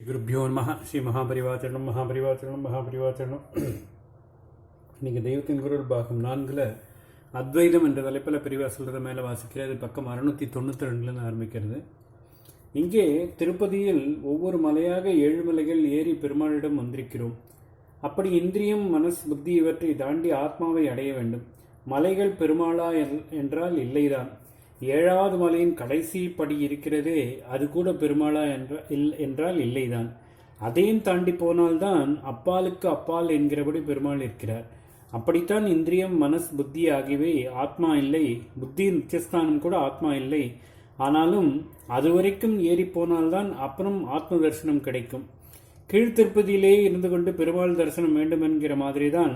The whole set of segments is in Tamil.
குருப்பியோ நம ஸ்ரீ மகாபரிவாச்சரணம் மகாபரிவாச்சரணம் மகாபரிவாச்சரணம். இன்றைக்கி தெய்வத்தின் குரல் பாகம் 4 அத்வைதம் என்ற தலைப்பில் பிரிவாக சொல்கிறத மேலே வாசிக்கிறது. பக்கம் 692 ஆரம்பிக்கிறது. இங்கே திருப்பதியில் ஒவ்வொரு மலையாக 7 மலைகள் ஏறி பெருமாளிடம் வந்திருக்கிறோம். அப்படி இந்திரியம், மனஸ், புத்தி இவற்றை தாண்டி ஆத்மாவை அடைய வேண்டும். மலைகள் பெருமாளா என்றால் இல்லைதான். 7வது மலையின் கடைசி படி இருக்கிறதே, அது கூட பெருமாளா என்றால் இல்லைதான். அதையும் தாண்டி போனால்தான் அப்பாலுக்கு அப்பால் என்கிறபடி பெருமாள் இருக்கிறார். அப்படித்தான் இந்திரியம், மனஸ், புத்தி ஆகியவை ஆத்மா இல்லை. புத்தியின் உச்சஸ்தானம் கூட ஆத்மா இல்லை. ஆனாலும் அதுவரைக்கும் ஏறி போனால்தான் அப்புறம் ஆத்ம தரிசனம் கிடைக்கும். கீழ்த்திருப்பதியிலே இருந்து கொண்டு பெருமாள் தரிசனம் வேண்டும் என்கிற மாதிரி தான்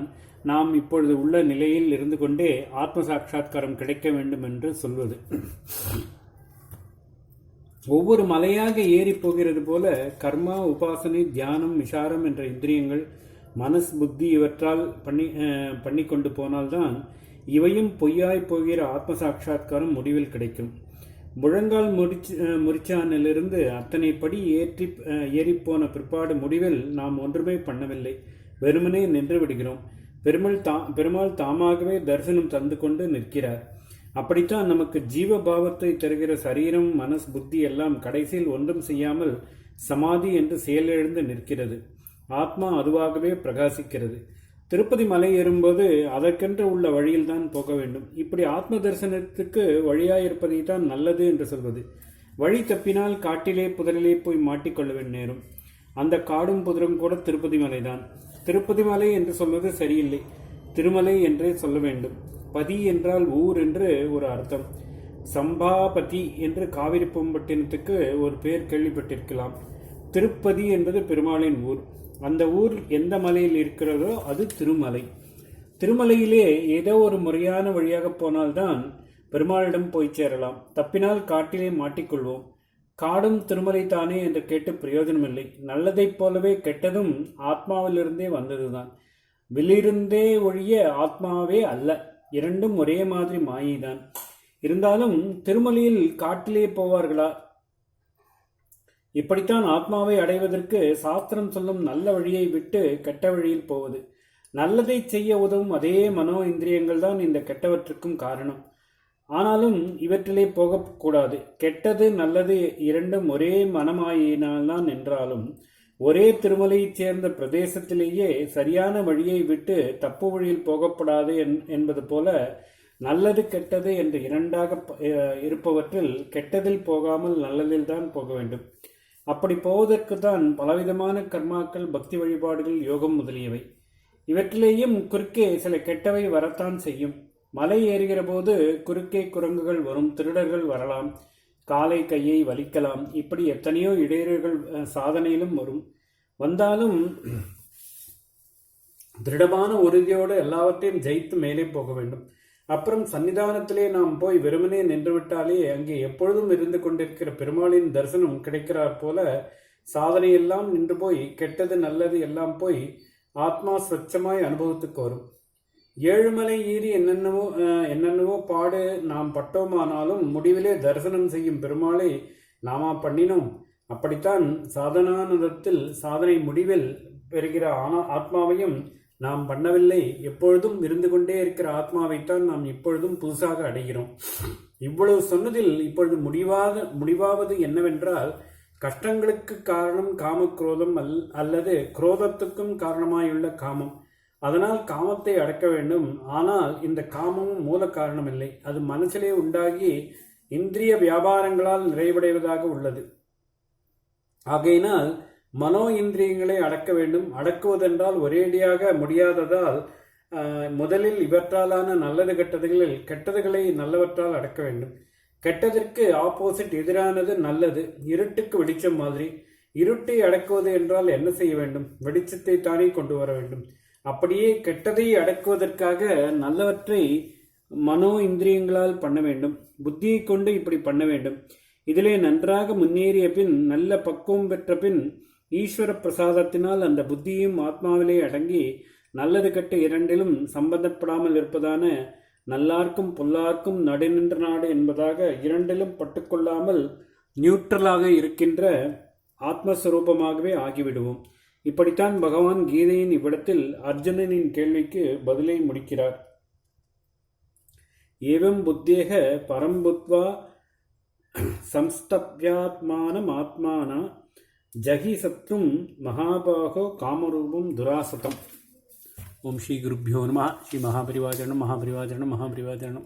நாம் இப்பொழுது உள்ள நிலையில் இருந்து கொண்டே ஆத்ம சாட்சா்காரம் கிடைக்க வேண்டும் என்று சொல்வது. ஒவ்வொரு மலையாக ஏறி போகிறது போல கர்மா, உபாசனை, தியானம், விசாரம் என்ற இந்திரியங்கள், மனஸ், புத்தி இவற்றால் பண்ணி கொண்டு போனால்தான் இவையும் பொய்யாய் போகிற ஆத்ம சாட்சா்காரம் முடிவில் கிடைக்கும். முழங்கால் முறிச்சானிலிருந்து அத்தனை படி ஏறிப்போன பிற்பாடு முடிவில் நாம் ஒன்றுமே பண்ணவில்லை, வெறுமனே நின்று விடுகிறோம். பெருமாள் தாமாகவே தரிசனம் தந்து கொண்டு நிற்கிறார். அப்படித்தான் நமக்கு ஜீவபாவத்தை தருகிற சரீரம், மனஸ், புத்தி எல்லாம் கடைசியில் ஒன்றும் செய்யாமல் சமாதி என்று செயலிழந்து நிற்கிறது. ஆத்மா அதுவாகவே பிரகாசிக்கிறது. திருப்பதி மலை ஏறும்போது அதற்கென்று உள்ள வழியில்தான் போக வேண்டும். இப்படி ஆத்ம தரிசனத்துக்கு வழியாயிருப்பதை தான் நல்லது என்று சொல்வது. வழி தப்பினால் காட்டிலே புதரிலே போய் மாட்டிக்கொள்ள நேரும். அந்த காடும் புதரும் கூட திருப்பதி மலைதான். திருப்பதி மலை என்று சொல்வது சரியில்லை, திருமலை என்றே சொல்ல வேண்டும். பதி என்றால் ஊர் என்று ஒரு அர்த்தம். சம்பாபதி என்று காவிரி பூம்பட்டினத்துக்கு ஒரு பேர் கேள்விப்பட்டிருக்கலாம். திருப்பதி என்பது பெருமாளின் ஊர். அந்த ஊர் எந்த மலையில் இருக்கிறதோ அது திருமலை. திருமலையிலே ஏதோ ஒரு முறையான வழியாக போனால்தான் பெருமாளிடம் போய் சேரலாம். தப்பினால் காட்டிலே மாட்டிக்கொள்வோம். காடும் திருமலை தானே என்று கேட்டு பிரயோஜனமில்லை. நல்லதைப் போலவே கெட்டதும் ஆத்மாவிலிருந்தே வந்ததுதான். வெளியிருந்தே ஒழிய ஆத்மாவே அல்ல. இரண்டும் ஒரே மாதிரி மாயைதான். இருந்தாலும் திருமலையில் காட்டிலே போவார்களா? இப்படித்தான் ஆத்மாவை அடைவதற்கு சாஸ்திரம் சொல்லும் நல்ல வழியை விட்டு கெட்ட வழியில் போவது. நல்லதை செய்ய உதவும் அதே மனோ இந்திரியங்கள் தான் இந்த கெட்டவற்றுக்கும் காரணம். ஆனாலும் இவற்றிலே போகக்கூடாது. கெட்டது நல்லது இரண்டும் ஒரே மனமாயினால்தான் என்றாலும் ஒரே திருமலையைச் சேர்ந்த பிரதேசத்திலேயே சரியான வழியை விட்டு தப்பு வழியில் போகப்படாது என்பது போல நல்லது கெட்டது என்று இரண்டாக இருப்பவற்றில் கெட்டதில் போகாமல் நல்லதில் தான் போக வேண்டும். அப்படி போவதற்கு தான் பலவிதமான கர்மாக்கள், பக்தி வழிபாடுகள், யோகம் முதலியவை. இவற்றிலேயும் குறுக்கே சில கெட்டவை வரத்தான் செய்யும். மலை ஏறுகிற போது குறுக்கே குரங்குகள் வரும், திருடர்கள் வரலாம், காலை கையை வலிக்கலாம். இப்படி எத்தனையோ இடையூறுகள் சாதனையிலும் வரும். வந்தாலும் திருடமான உறுதியோடு எல்லாவற்றையும் ஜெயித்து மேலே போக வேண்டும். அப்புறம் சன்னிதானத்திலே நாம் போய் வெறுமனே நின்றுவிட்டாலே அங்கே எப்பொழுதும் இருந்து கொண்டிருக்கிற பெருமாளின் தரிசனம் கிடைக்கிறார் போல சாதனையெல்லாம் நின்று போய் கெட்டது நல்லது எல்லாம் போய் ஆத்மா ஸ்வச்சமாய் அனுபவத்துக்கு வரும். 7 மலை ஏறி என்னென்னவோ பாடு நாம் பட்டோமானாலும் முடிவிலே தரிசனம் செய்யும் பெருமாளை நாமா பண்ணினோம். அப்படித்தான் சாதனானந்தத்தில் சாதனை முடிவில் பெறுகிற ஆத்மாவையும் நாம் பண்ணவில்லை. எப்பொழுதும் இருந்து கொண்டே இருக்கிற ஆத்மாவைத்தான் நாம் இப்பொழுதும் புதுசாக அடைகிறோம். இவ்வளவு சொன்னதில் இப்பொழுது முடிவாவது என்னவென்றால், கஷ்டங்களுக்கு காரணம் காமக்ரோதம் அல்லது குரோதத்துக்கும் காரணமாயுள்ள காமம். அதனால் காமத்தை அடக்க வேண்டும். ஆனால் இந்த காமமும் மூல காரணம் இல்லை. அது மனசிலே உண்டாகி இந்திரிய வியாபாரங்களால் நிறைவடைவதாக உள்ளது. ஆகையினால் மனோ இந்திரியங்களை அடக்க வேண்டும். அடக்குவதென்றால் ஒரேடியாக முடியாததால் முதலில் இவற்றாலான நல்லது கெட்டதுகளை நல்லவற்றால் அடக்க வேண்டும். கெட்டதற்கு ஆப்போசிட் எதிரானது நல்லது. இருட்டுக்கு வெளிச்சம் மாதிரி. இருட்டை அடக்குவது என்றால் என்ன செய்ய வேண்டும்? வெளிச்சத்தை தானே கொண்டு வர வேண்டும். அப்படியே கெட்டதை அடக்குவதற்காக நல்லவற்றை மனோ இந்திரியங்களால் பண்ண வேண்டும். புத்தியை கொண்டு இப்படி பண்ண வேண்டும். இதிலே நன்றாக முன்னேறிய பின், நல்ல பக்குவம் பெற்ற பின், ஈஸ்வர பிரசாதத்தினால் அந்த புத்தியும் ஆத்மாவிலே அடங்கி நல்லது கெட்ட இரண்டிலும் சம்பந்தப்படாமல் இருப்பதான நல்லார்க்கும் பொல்லார்க்கும் நடுநின்ற நாடு என்பதாக இரண்டிலும் பட்டுக்கொள்ளாமல் நியூட்ரலாக இருக்கின்ற ஆத்மஸ்வரூபமாகவே ஆகிவிடுவோம். இப்படித்தான் பகவான் கீதையின் இவ்விடத்தில் அர்ஜுனனின் கேள்விக்கு பதிலை முடிக்கிறார். ஏவம் புத்தேக பரம்புத்வா சம்ஸ்தப்யாத்மானம் ஆத்மானா ஜகி சத்தும் மகாபாகோ காமரூபம் துராசதம். ஓம் ஸ்ரீ குருப்யோ நமः. ஸ்ரீ மகாபரிவாஜனம் மகாபரிவாஜனம் மகாபரிவாஜனம்.